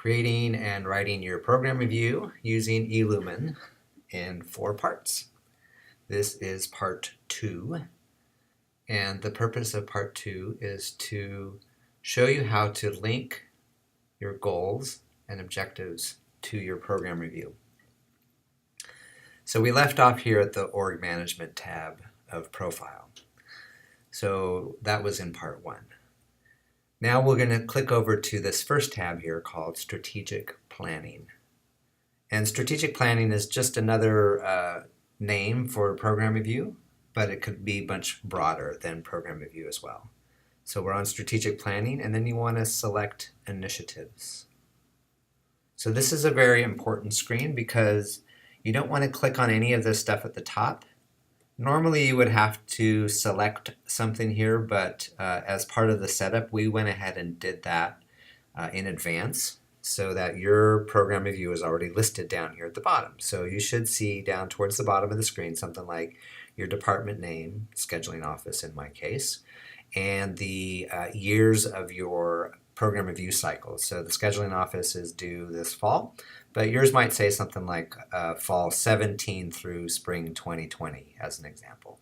creating and writing your program review using eLumen in 4 parts. This is part 2, and the purpose of part 2 is to show you how to link your goals and objectives to your program review. So we left off here at the Org Management tab of Profile. So that was in part 1. Now we're going to click over to this first tab here called Strategic Planning. And Strategic Planning is just another name for program review, but it could be much broader than program review as well. So we're on Strategic Planning, and then you want to select Initiatives. So this is a very important screen because you don't want to click on any of this stuff at the top. Normally you would have to select something here, but as part of the setup, we went ahead and did that in advance so that your program review is already listed down here at the bottom. So you should see down towards the bottom of the screen something like your department name, scheduling office in my case, and the years of your program review cycle. So the scheduling office is due this fall, but yours might say something like fall 17 through spring 2020 as an example.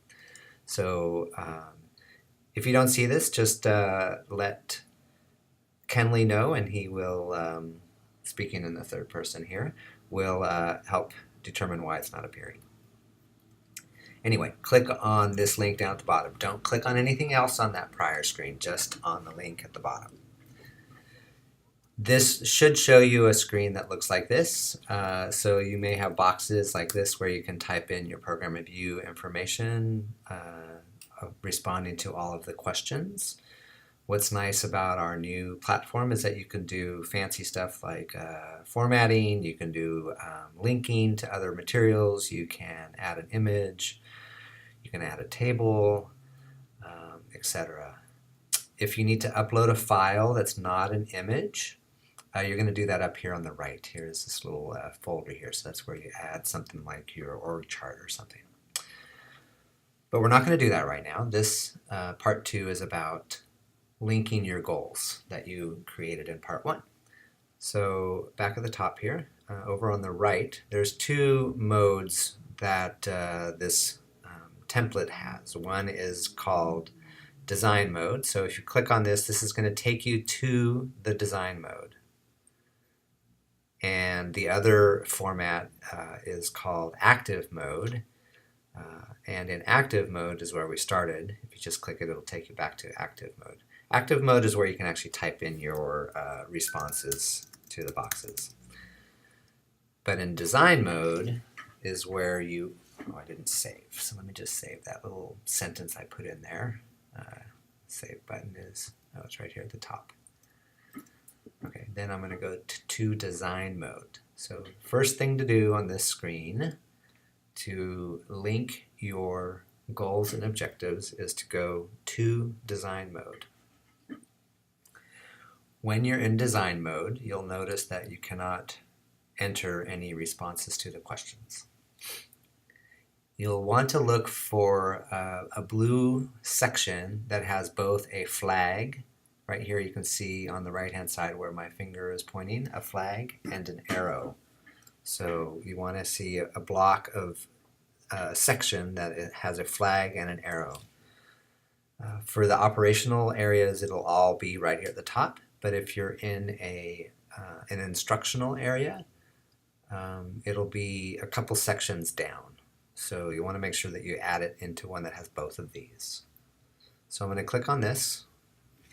So if you don't see this, just let Kenley know, and he will, speaking in the third person here, will help determine why it's not appearing. Anyway, click on this link down at the bottom. Don't click on anything else on that prior screen, just on the link at the bottom. This should show you a screen that looks like this. So you may have boxes like this where you can type in your program review information, responding to all of the questions. What's nice about our new platform is that you can do fancy stuff like formatting, you can do linking to other materials, you can add an image, you can add a table, etc. If you need to upload a file that's not an image, you're going to do that up here on the right. Here's this little folder here, so that's where you add something like your org chart or something. But we're not going to do that right now. This part 2 is about linking your goals that you created in part 1. So back at the top here, over on the right, there's 2 modes that this template has. One is called design mode. So if you click on this, this is going to take you to the design mode. And the other format is called active mode. And in active mode is where we started. If you just click it, it'll take you back to active mode. Active mode is where you can actually type in your responses to the boxes. But in design mode is where you, oh, I didn't save. So let me just save that little sentence I put in there. Save button is, oh, it's right here at the top. Okay, then I'm going to go to design mode. So first thing to do on this screen to link your goals and objectives is to go to design mode. When you're in design mode, you'll notice that you cannot enter any responses to the questions. You'll want to look for a blue section that has both a flag. Right here you can see on the right hand side where my finger is pointing, a flag and an arrow. So you want to see a block of section that it has a flag and an arrow. For the operational areas, it'll all be right here at the top, but if you're in an instructional area, it'll be a couple sections down. So you want to make sure that you add it into one that has both of these. So I'm going to click on this,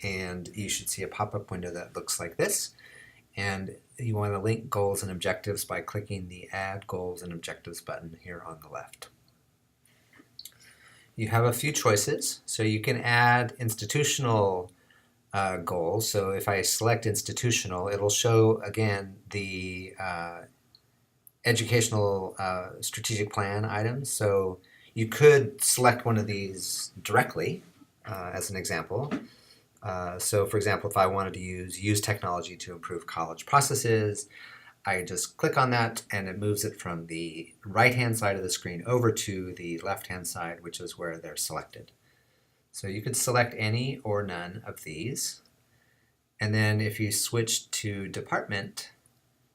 and you should see a pop-up window that looks like this. And you want to link goals and objectives by clicking the Add Goals and Objectives button here on the left. You have a few choices. So you can add institutional goals. So if I select institutional, it'll show again the educational strategic plan items. So you could select one of these directly as an example. So for example, if I wanted to use technology to improve college processes, I just click on that and it moves it from the right-hand side of the screen over to the left-hand side, which is where they're selected. So you could select any or none of these. And then if you switch to department,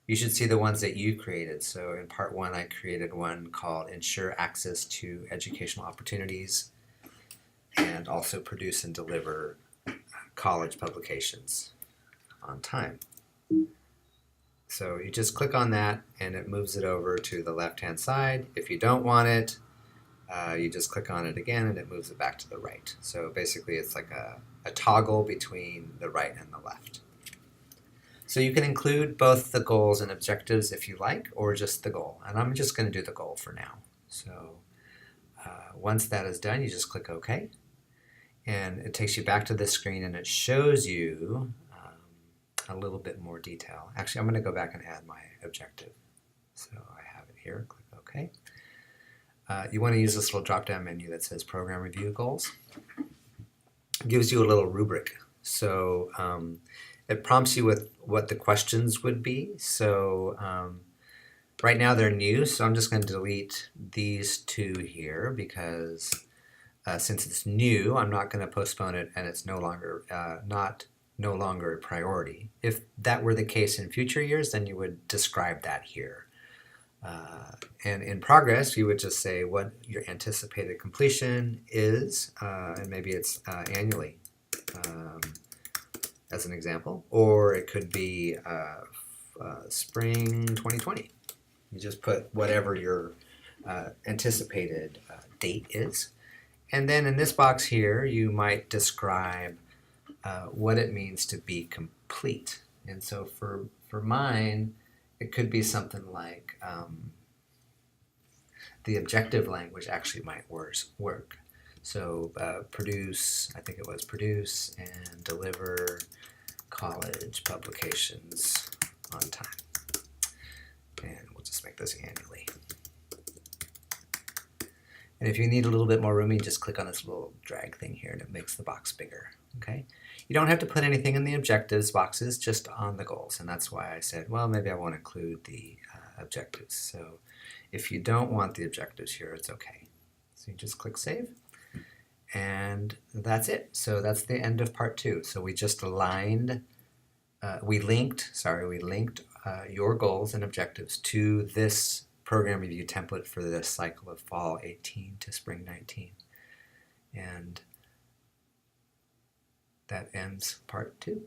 you should see the ones that you created. So in part 1, I created one called Ensure Access to Educational Opportunities, and also produce and deliver college publications on time. So you just click on that and it moves it over to the left-hand side. If you don't want it, you just click on it again and it moves it back to the right. So basically it's like a toggle between the right and the left. So you can include both the goals and objectives if you like, or just the goal. And I'm just going to do the goal for now. So once that is done, you just click OK. And it takes you back to this screen and it shows you a little bit more detail. Actually, I'm going to go back and add my objective. So I have it here. Click OK. You want to use this little drop-down menu that says Program Review Goals. It gives you a little rubric. So it prompts you with what the questions would be. So right now they're new, so I'm just going to delete these 2 here because since it's new, I'm not going to postpone it, and it's no longer a priority. If that were the case in future years, then you would describe that here. And in progress, you would just say what your anticipated completion is, and maybe it's annually, as an example, or it could be spring 2020. You just put whatever your anticipated date is. And then in this box here, you might describe what it means to be complete. And so for mine, it could be something like the objective language actually might work. So produce, I think it was produce and deliver college publications on time. And we'll just make this annually. And if you need a little bit more room, you just click on this little drag thing here and it makes the box bigger. Okay? You don't have to put anything in the objectives boxes, just on the goals. And that's why I said, well, maybe I won't include the objectives. So if you don't want the objectives here, it's okay. So you just click Save. And that's it. So that's the end of part 2. So we just aligned, we linked your goals and objectives to this program review template for this cycle of fall 18 to spring 19. And that ends part 2.